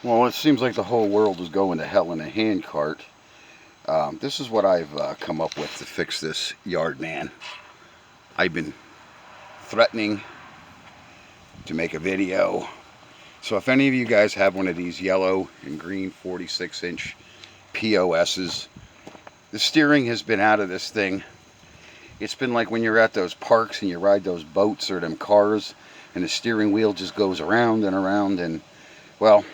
Well, it seems like the whole world is going to hell in a handcart. This is what I've come up with to fix this Yardman. I've been threatening to make a video. So if any of you guys have one of these yellow and green 46-inch POSs, the steering has been out of this thing. It's been like when you're at those parks and you ride those boats or them cars and the steering wheel just goes around and around, and well,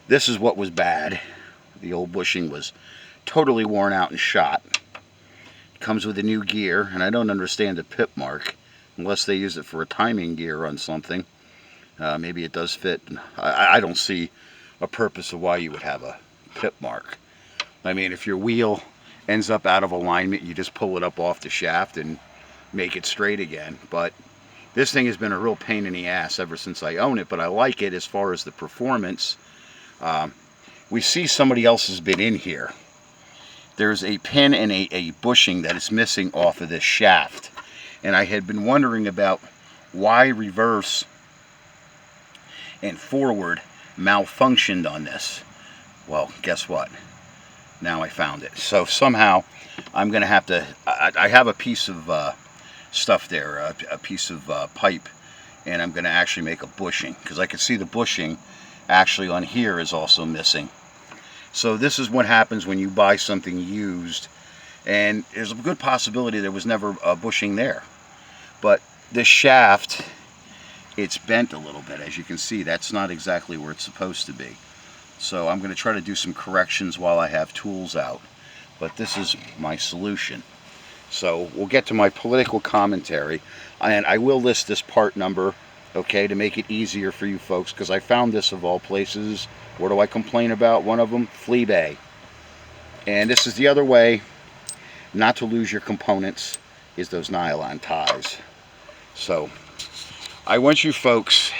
this is what was bad. The old bushing was totally worn out and shot. It comes with a new gear, and I don't understand the pip mark unless they use it for a timing gear on something. Maybe it does fit. I don't see a purpose of why you would have a pip mark. I mean, if your wheel ends up out of alignment, you just pull it up off the shaft and make it straight again. But this thing has been a real pain in the ass ever since I own it, but I like it as far as the performance. We see somebody else has been in here. There's a pin and a bushing that is missing off of this shaft, and I had been wondering about why reverse and forward malfunctioned on this. Well, guess what? Now I found it. So somehow I'm going to have to, I have a piece of stuff there, a piece of pipe, and I'm going to actually make a bushing, because I can see the bushing actually on here is also missing. So this is what happens when you buy something used, and there's a good possibility there was never a bushing there. But this shaft, it's bent a little bit. As you can see, that's not exactly where it's supposed to be. So I'm going to try to do some corrections while I have tools out. But this is my solution. So we'll get to my political commentary, and I will list this part number, okay, to make it easier for you folks, because I found this of all places. Where do I complain about? One of them, FLEABAY. And this is the other way not to lose your components, is those nylon ties. So I want you folks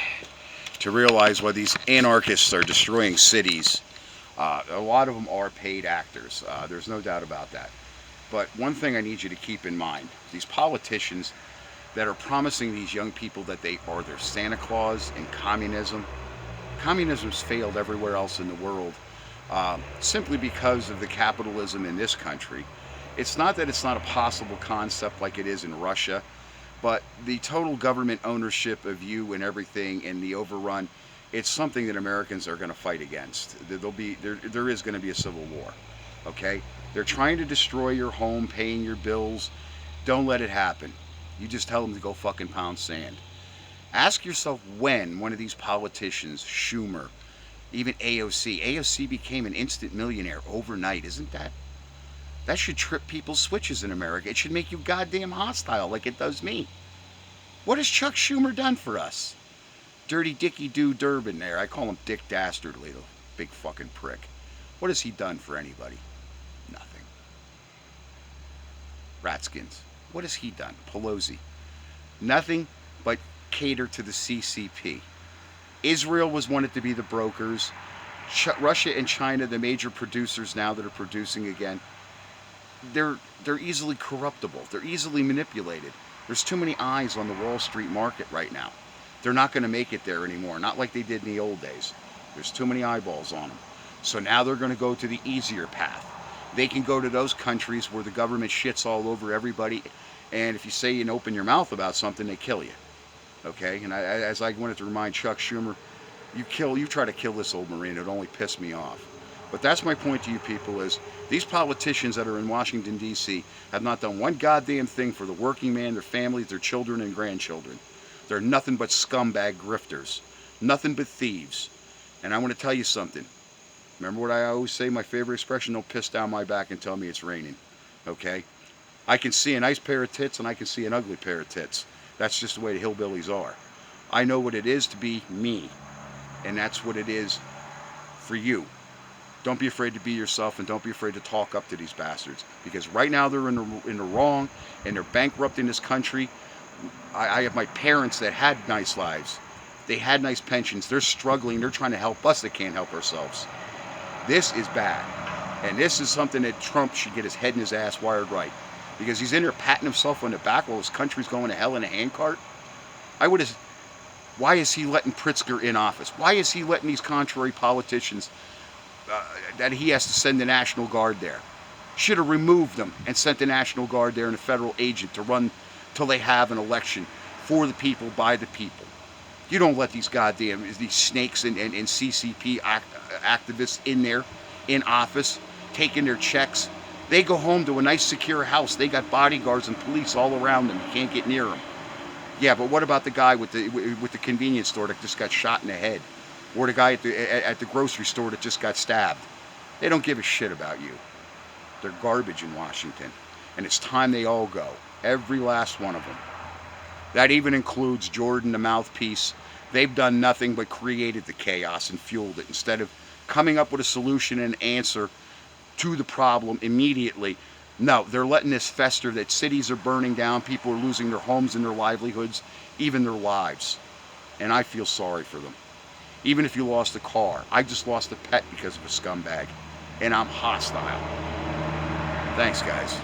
to realize why these anarchists are destroying cities. A lot of them are paid actors. There's no doubt about that. But one thing I need you to keep in mind, these politicians that are promising these young people that they are their Santa Claus in communism. Communism's failed everywhere else in the world, simply because of the capitalism in this country. It's not that it's not a possible concept like it is in Russia, but the total government ownership of you and everything and the overrun, it's something that Americans are going to fight against. There is going to be a civil war, okay? They're trying to destroy your home, paying your bills. Don't let it happen. You just tell them to go fucking pound sand. Ask yourself when one of these politicians, Schumer, even AOC became an instant millionaire overnight. Isn't that? That should trip people's switches in America. It should make you goddamn hostile like it does me. What has Chuck Schumer done for us? Dirty Dicky Doo Durbin there. I call him Dick Dastardly, the big fucking prick. What has he done for anybody? Nothing. Ratskins. What has he done? Pelosi. Nothing but cater to the CCP. Israel was wanted to be the brokers. Russia and China, the major producers now that are producing again, they're easily corruptible. They're easily manipulated. There's too many eyes on the Wall Street market right now. They're not going to make it there anymore, not like they did in the old days. There's too many eyeballs on them. So now they're going to go to the easier path. They can go to those countries where the government shits all over everybody, and if you say and open your mouth about something, they kill you. Okay, and as I wanted to remind Chuck Schumer, you try to kill this old Marine, it'd only piss me off. But that's my point to you people, is these politicians that are in Washington, D.C. have not done one goddamn thing for the working man, their families, their children, and grandchildren. They're nothing but scumbag grifters, nothing but thieves. And I want to tell you something. Remember what I always say, my favorite expression, don't piss down my back and tell me it's raining. Okay? I can see a nice pair of tits and I can see an ugly pair of tits. That's just the way the hillbillies are. I know what it is to be me, and that's what it is for you. Don't be afraid to be yourself, and don't be afraid to talk up to these bastards, because right now they're in the wrong, and they're bankrupting this country. I have my parents that had nice lives. They had nice pensions. They're struggling. They're trying to help us that can't help ourselves. This is bad, and this is something that Trump should get his head and his ass wired right. Because he's in there patting himself on the back while his country's going to hell in a handcart. Why is he letting Pritzker in office? Why is he letting these contrary politicians, that he has to send the National Guard there? Should have removed them and sent the National Guard there and a federal agent to run till they have an election for the people, by the people. You don't let these these snakes and CCP activists in there, in office, taking their checks. They go home to a nice secure house. They got bodyguards and police all around them. You can't get near them. Yeah, but what about the guy with the convenience store that just got shot in the head? Or the guy at the grocery store that just got stabbed? They don't give a shit about you. They're garbage in Washington. And it's time they all go. Every last one of them. That even includes Jordan, the mouthpiece. They've done nothing but created the chaos and fueled it. Instead of coming up with a solution and answer to the problem immediately, no, they're letting this fester, that cities are burning down, people are losing their homes and their livelihoods, even their lives. And I feel sorry for them. Even if you lost a car. I just lost a pet because of a scumbag. And I'm hostile. Thanks, guys.